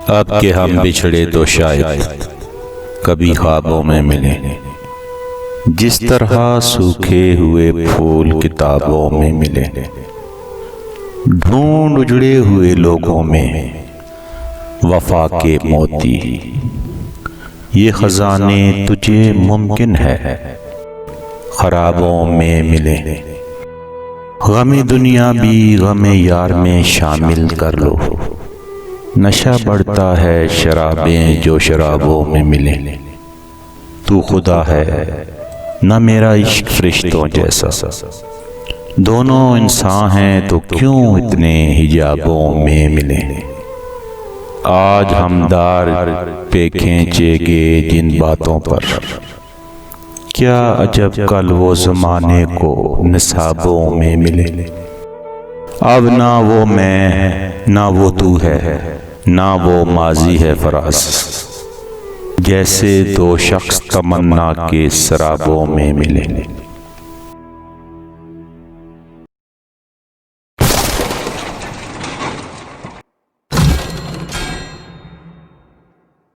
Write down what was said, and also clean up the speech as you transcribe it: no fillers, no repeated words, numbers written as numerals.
अब के हम बिछड़े तो शायद कभी ख्वाबों में मिले, जिस तरह सूखे हुए फूल किताबों में मिले। ढूंढ उजड़े हुए लोगों में वफा के मोती, ये खजाने तुझे मुमकिन है खराबों में मिले। गमे दुनिया भी गमे यार में शामिल कर लो, नशा बढ़ता है शराबें जो शराबों में मिले। तू खुदा है न मेरा इश्क फरिश्तों जैसा, दोनों इंसान हैं तो क्यों इतने हिजाबों में मिले। आज हमदार पे खींचेंगे जिन बातों पर, क्या अजब कल वो ज़माने को निसाबों में मिले। अब ना वो मैं ना वो तू है, ना वो माजी है फराज, जैसे दो शख्स तमन्ना के शराबों में मिले।